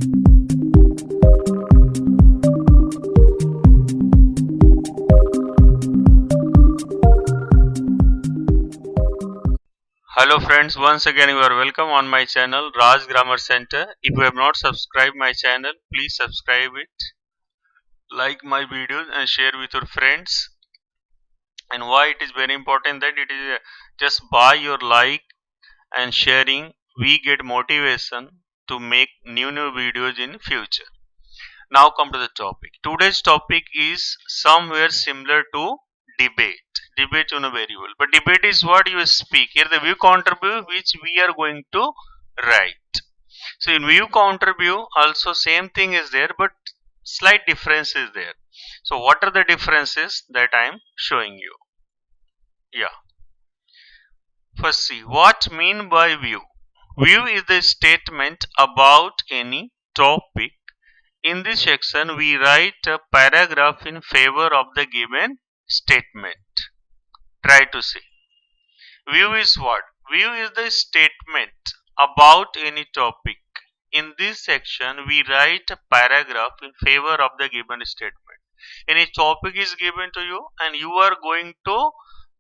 Hello friends, once again you are welcome on my channel Raj Grammar Center. If you have not subscribed my channel, please subscribe it, like my videos and share with your friends. And why it is very important that it is just by your like and sharing we get motivation to make new videos in future. Now come to the topic. Today's topic is somewhere similar to debate. Debate you know very well. But debate is what you speak. Here the view counter view which we are going to write. So in view counter view also same thing is there, but slight difference is there. So what are the differences that I am showing you? Yeah. First see what mean by view. View is the statement about any topic. In this section, we write a paragraph in favor of the given statement. Try to see. View is what? View is the statement about any topic. In this section, we write a paragraph in favor of the given statement. Any topic is given to you and you are going to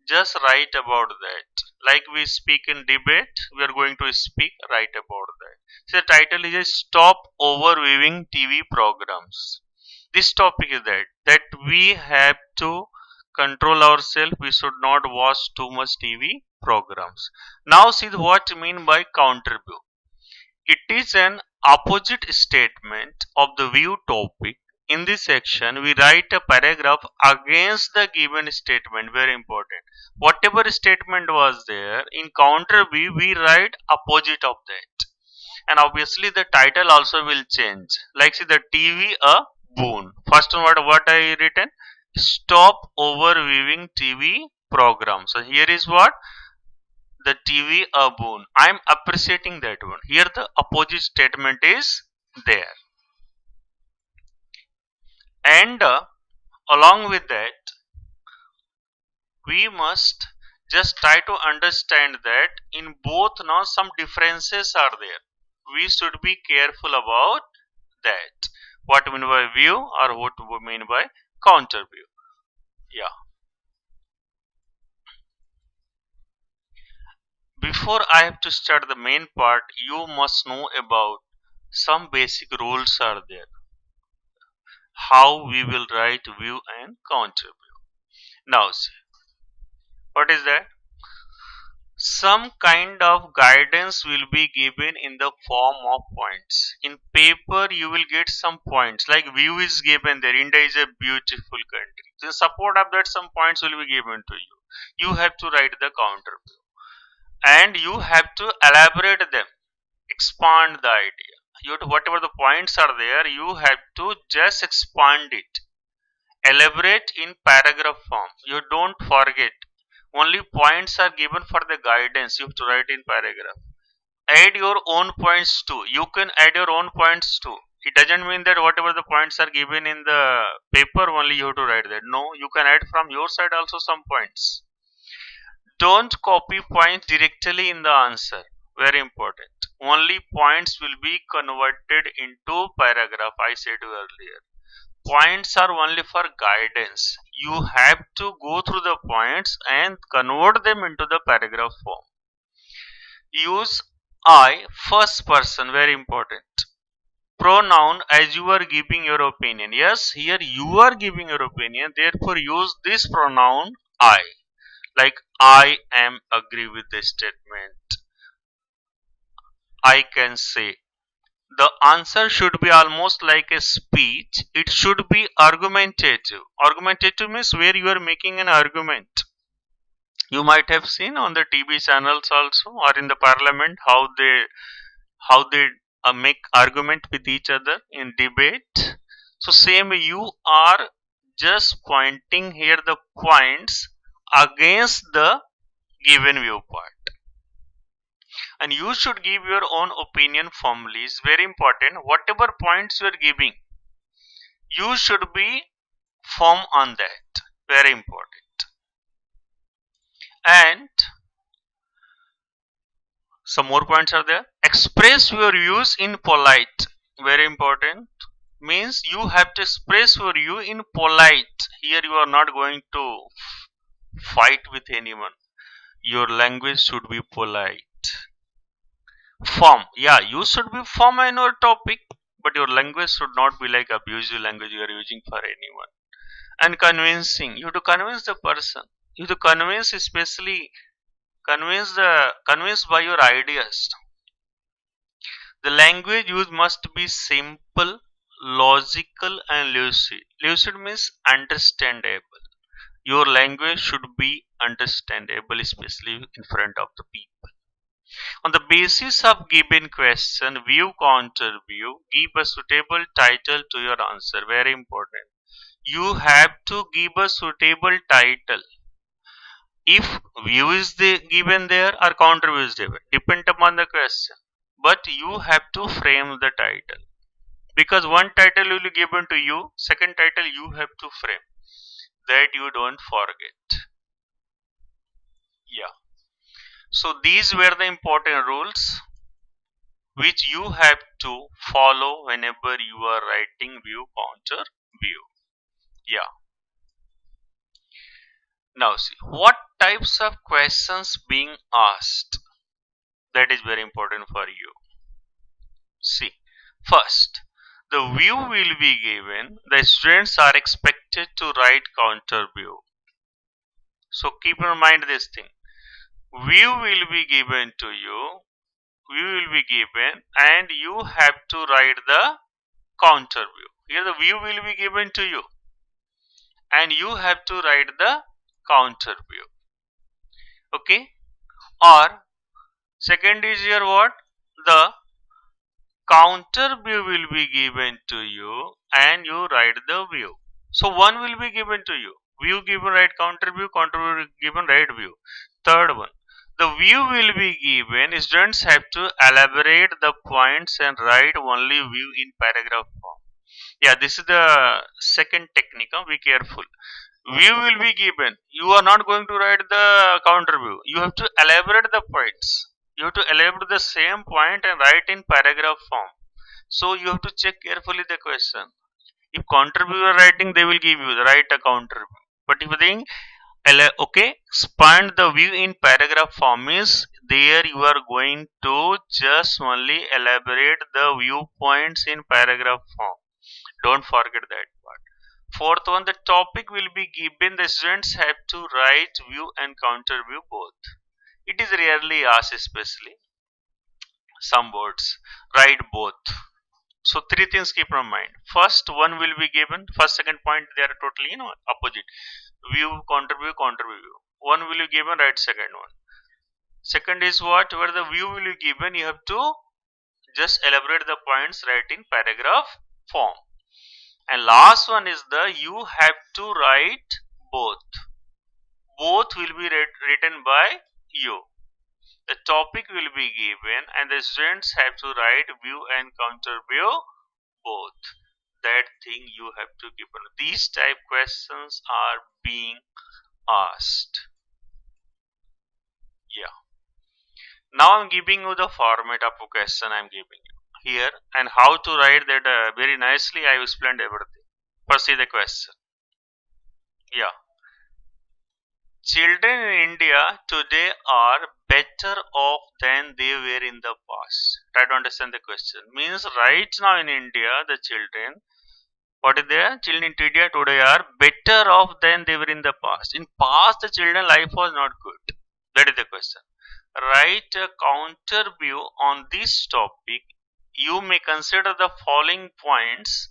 just write about that. Like we speak in debate, we are going to write about that. So the title is Stop Overviewing TV Programs. This topic is that we have to control ourselves. We should not watch too much TV programs. Now see what I mean by counter view. It is an opposite statement of the view topic. In this section, we write a paragraph against the given statement. Very important. Whatever statement was there, in counter view, we write opposite of that. And obviously, the title also will change. Like see the TV a boon. First one, what I written? Stop overviewing TV programs. So here is what? The TV a boon. I am appreciating that one. Here the opposite statement is there. And along with that, we must just try to understand that in both now some differences are there. We should be careful about that. What we mean by view or what we mean by counter view. Yeah. Before I have to start the main part, you must know about some basic rules are there. How we will write view and counter view. Now see, what is that? Some kind of guidance will be given in the form of points. In paper you will get some points, like view is given there. India is a beautiful country. So in support of that some points will be given to you. You have to write the counter view and you have to elaborate them, expand the idea. You have to, whatever the points are there, you have to just expand it, elaborate in paragraph form. You don't forget. Only points are given for the guidance. You have to write in paragraph. Add your own points too. You can add your own points too. It doesn't mean that whatever the points are given in the paper only you have to write that. No, you can add from your side also some points. Don't copy points directly in the answer. Very important. Only points will be converted into paragraph. I said earlier. Points are only for guidance. You have to go through the points and convert them into the paragraph form. Use I, first person, very important. Pronoun as you are giving your opinion. Yes, here you are giving your opinion, therefore use this pronoun I. Like I am agree with this statement. I can say. The answer should be almost like a speech. It should be argumentative. Argumentative means where you are making an argument. You might have seen on the TV channels also or in the parliament how they make argument with each other in debate. So same you are just pointing here the points against the given viewpoint. And you should give your own opinion firmly. It's very important. Whatever points you are giving, you should be firm on that. Very important. And some more points are there. Express your views in polite. very important, means you have to express your view in polite. Here you are not going to fight with anyone. Your language should be polite. Firm, yeah, you should be firm in your topic, but your language should not be like abusive language you are using for anyone. And convincing, you have to convince the person. You have to convince, especially convince by your ideas. The language used must be simple, logical, and lucid. Lucid means understandable. Your language should be understandable, especially in front of the people. On the basis of given question, view, counter view, give a suitable title to your answer. Very important. You have to give a suitable title. If view is given there or counter view is given, depend upon the question. But you have to frame the title, because one title will be given to you, second title you have to frame, that you don't forget. Yeah. So these were the important rules which you have to follow whenever you are writing view, counter view. Yeah. Now see what types of questions being asked. That is very important for you. See, first, the view will be given. The students are expected to write counter view. So keep in mind this thing. View will be given to you. View will be given, and you have to write the counter view. Here the view will be given to you, and you have to write the counter view. Okay? Or second is here what? The counter view will be given to you and you write the view. So one will be given to you. View given, write counter view given, write view. Third one. The view will be given. Students have to elaborate the points and write only view in paragraph form. Yeah, this is the second technique. Be careful. View will be given. You are not going to write the counter view. You have to elaborate the points. You have to elaborate the same point and write in paragraph form. So you have to check carefully the question. If counter view are writing, they will give you the write a counter view. But if you think okay, expand the view in paragraph form means there you are going to just only elaborate the viewpoints in paragraph form. Don't forget that part. Fourth one, the topic will be given. The students have to write view and counter view both. It is rarely asked, especially some words. Write both. So three things keep in mind. First one will be given. First, second point they are totally opposite. View, counter view, counter view. One will be given, write second one. Second is what? Where the view will be given, you have to just elaborate the points, write in paragraph form. And last one is the you have to write both. Both will be written by you. The topic will be given and the students have to write view and counter view both. That thing you have to give. These type questions are being asked. Yeah. Now I'm giving you the format of a question I'm giving you here, and how to write that very nicely. I explained everything. First see the question. Yeah. Children in India today are better off than they were in the past. Try to understand the question. Means right now in India, the children, what is there? Children in India today are better off than they were in the past. In past, the children life was not good. That is the question. Write a counter view on this topic. You may consider the following points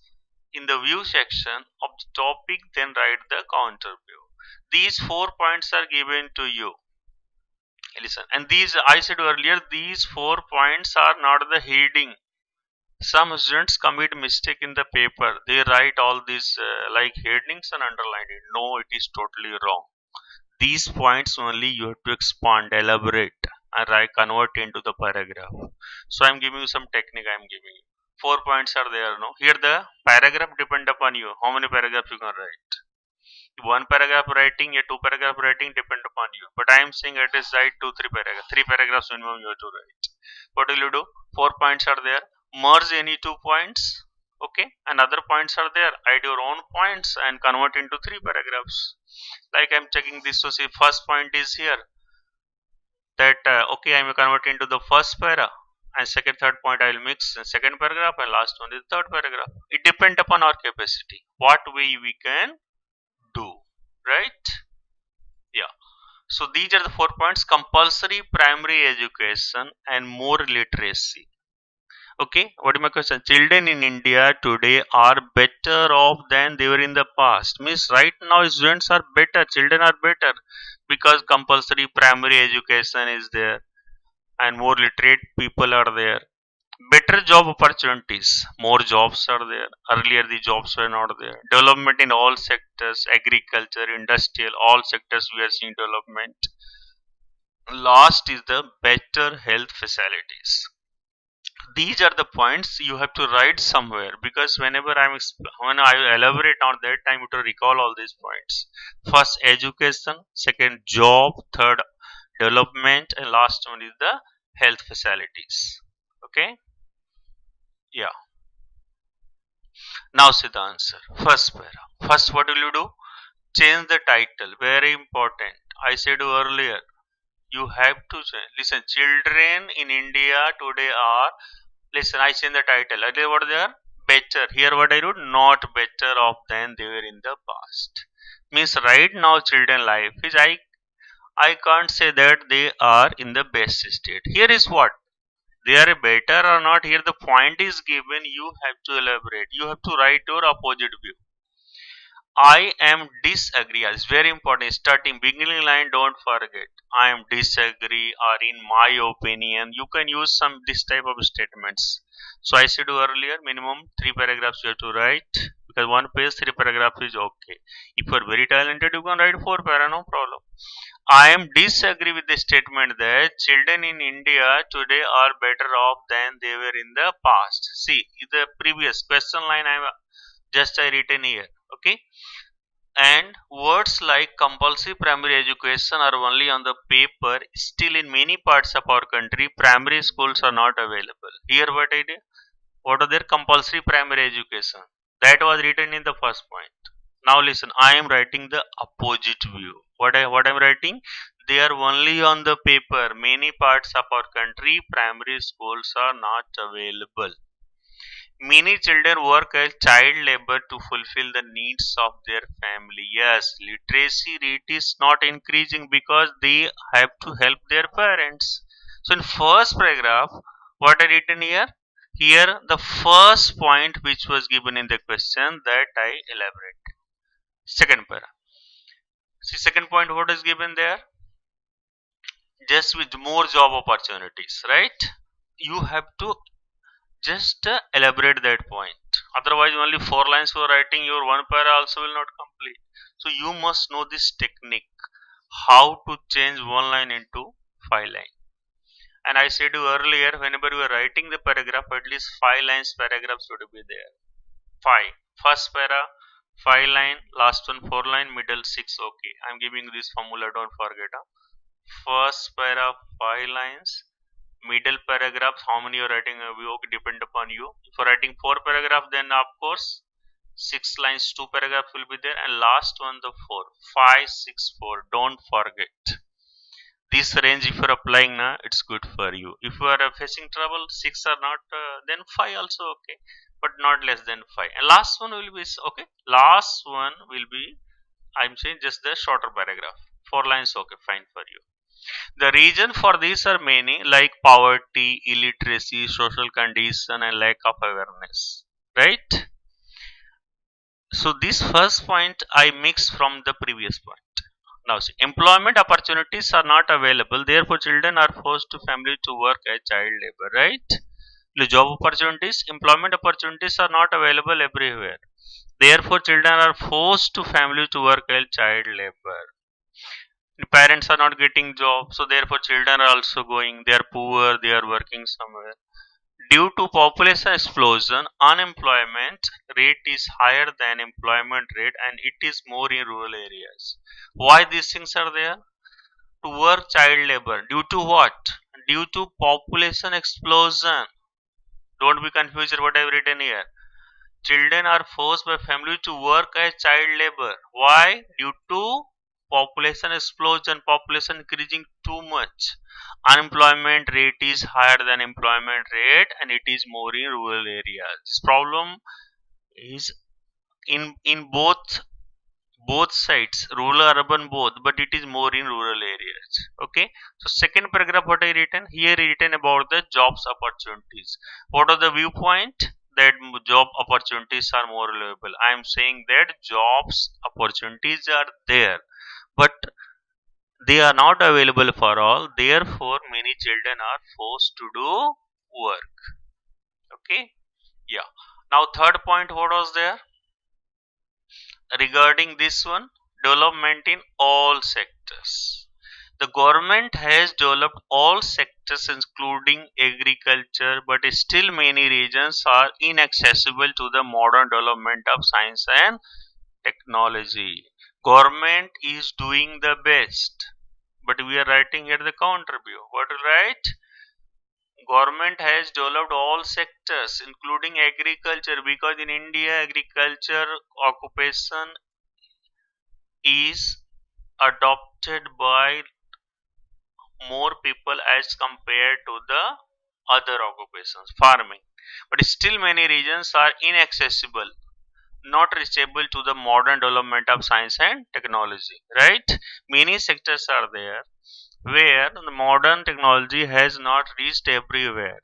in the view section of the topic, then write the counter view. These 4 points are given to you. Listen, and these I said earlier, these 4 points are not the heading. Some students commit mistake in the paper. They write all these like headings and underline it. No, it is totally wrong. These points only you have to expand, elaborate, and I convert into the paragraph. So I'm giving you some technique. I'm giving you 4 points are there. No, here the paragraph depend upon you. How many paragraphs you can write? One paragraph writing, a 2 paragraph writing depend upon you. But I am saying at least write 2-3 paragraphs. 3 paragraphs minimum you have to write. What will you do? 4 points are there. merge any two points, okay, and other points are there, add your own points and convert into three paragraphs. Like I'm checking this to see first point is here, that okay, I'm converting into the first para, and second third point I will mix in second paragraph, and last one is third paragraph. It depends upon our capacity what way we can do, right? Yeah. So these are the 4 points: compulsory primary education and more literacy. Okay, what is my question? Children in India today are better off than they were in the past. Means right now students are better, children are better, because compulsory primary education is there and more literate people are there. Better job opportunities, more jobs are there. Earlier the jobs were not there. Development in all sectors, agriculture, industrial, all sectors we are seeing development. Last is the better health facilities. These are the points you have to write somewhere, because whenever when I elaborate on that, I'm to recall all these points. First education, second job, third development, and last one is the health facilities. Okay, yeah. Now see the answer. First para. First, what will you do? Change the title. Very important. I said earlier, you have to change. Listen, children in India today are. Listen, I change the title. Earlier, what they are? Better. Here, what I wrote? Not better off than they were in the past. Means right now, children life is I can't say that they are in the best state. Here is what they are better or not. Here the point is given. You have to elaborate. You have to write your opposite view. I am disagree. It's very important. Starting beginning line, don't forget. I am disagree, or in my opinion. You can use some this type of statements. So I said earlier, minimum 3 paragraphs you have to write, because one page 3 paragraphs is okay. If you are very talented, you can write 4 para, no problem. I am disagree with the statement that children in India today are better off than they were in the past. See, the previous question line I written here. Okay, and words like compulsory primary education are only on the paper. Still, in many parts of our country, primary schools are not available. Here, what I did? What are their compulsory primary education? That was written in the first point. Now listen, I am writing the opposite view. What I'm writing? They are only on the paper. Many parts of our country, primary schools are not available. Many children work as child labor to fulfill the needs of their family. Yes, literacy rate is not increasing because they have to help their parents. So in first paragraph, what I written here? Here the first point which was given in the question, that I elaborate. Second para. See, second point, what is given there? Just with more job opportunities, right? You have to just elaborate that point. Otherwise, only 4 lines you are writing, your one para also will not complete. So you must know this technique, how to change one line into 5 lines. And I said you earlier, whenever you are writing the paragraph, at least 5 lines paragraph should be there. 5. First para, 5 line, last one 4 line, middle 6. Okay, I'm giving this formula, don't forget. First para, 5 lines, middle paragraphs, how many you're writing will depend upon you. If you're writing 4 paragraphs, then of course 6 lines, 2 paragraphs will be there, and last one the 4. 5, 6, 4. Don't forget this range. If you're applying now, it's good for you. If you are facing trouble, 6 or not, then 5 also okay, but not less than 5. And last one will be okay. Last one will be, I'm saying, just the shorter paragraph. 4 lines, okay, fine for you. The reason for these are many, like poverty, illiteracy, social condition, and lack of awareness. Right? So this first point I mix from the previous point. Now see, employment opportunities are not available. Therefore, children are forced to family to work as child labor. Right? The job opportunities, employment opportunities are not available everywhere. Therefore, children are forced to family to work as child labor. Parents are not getting jobs, so therefore children are also going. They are poor, they are working somewhere. Due to population explosion, unemployment rate is higher than employment rate, and it is more in rural areas. Why these things are there? To work child labor. Due to what? Due to population explosion. Don't be confused what I've written here. Children are forced by family to work as child labor. Why? Due to population explosion, population increasing too much. Unemployment rate is higher than employment rate, and it is more in rural areas. This problem is in both sides, rural urban both, but it is more in rural areas. Okay, so second paragraph what I written here, written about the jobs opportunities. What are the viewpoint? That job opportunities are more available. I am saying that jobs opportunities are there, but they are not available for all, therefore many children are forced to do work. Okay, yeah. Now third point, what was there regarding this one? Development in all sectors. The government has developed all sectors including agriculture, but still many regions are inaccessible to the modern development of science and technology. Government is doing the best, but we are writing here the counter view. What to write? Government has developed all sectors including agriculture, because in India agriculture occupation is adopted by more people as compared to the other occupations, farming. But still many regions are inaccessible, not reachable to the modern development of science and technology, right? Many sectors are there where the modern technology has not reached everywhere.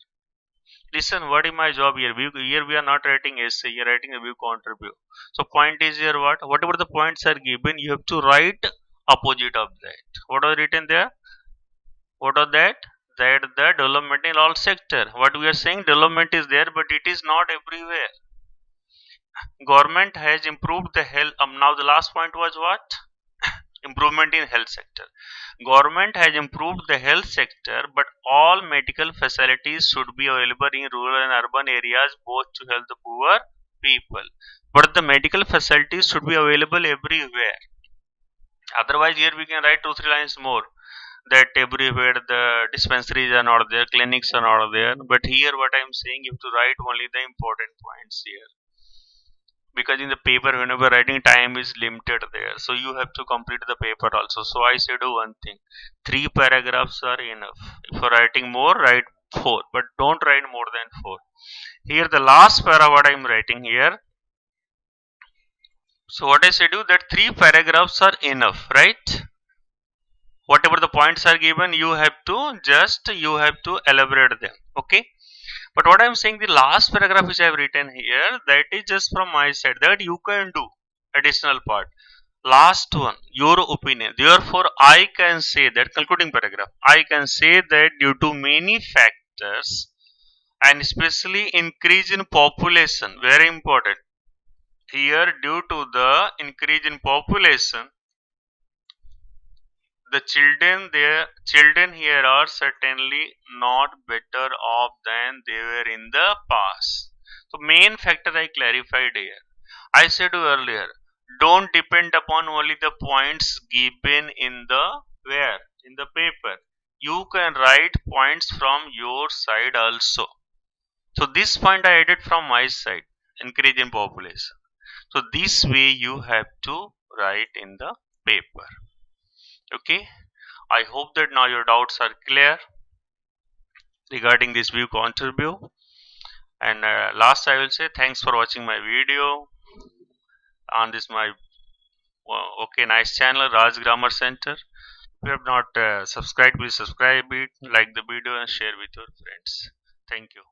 Listen, what is my job here? Here we are not writing essay, you are writing a view contribute. So point is here what? Whatever the points are given, you have to write opposite of that. What are written there? What are that? That the development in all sector. What we are saying, development is there, but it is not everywhere. Government has improved the health. Now the last point was what? Improvement in health sector. Government has improved the health sector, but all medical facilities should be available in rural and urban areas both to help the poor people. But the medical facilities should be available everywhere. Otherwise, here we can write 2-3 lines more, that everywhere the dispensaries are not there, clinics are not there. But here what I am saying, you have to write only the important points here, because in the paper whenever writing time is limited there, so you have to complete the paper also. So I say do one thing, 3 paragraphs are enough. If you're writing more, write 4, but don't write more than 4. Here the last para what I am writing here. So what I said you, that 3 paragraphs are enough, right? Whatever the points are given, you have to elaborate them. Okay, but what I'm saying, the last paragraph which I have written here, that is just from my side, that you can do additional part. Last one, your opinion. Therefore I can say that, concluding paragraph, I can say that due to many factors, and especially increase in population, very important here, due to the increase in population, the children here are certainly not better off than they were in the past. So main factor I clarified here. I said earlier, don't depend upon only the points given in the where in the paper. You can write points from your side also. So this point I added from my side, increase in population. So this way you have to write in the paper. Okay, I hope that now your doubts are clear regarding this view contribute. And last I will say thanks for watching my video on this my okay nice channel, Raj Grammar Center. If you have not subscribed, please subscribe it, like the video and share with your friends. Thank you.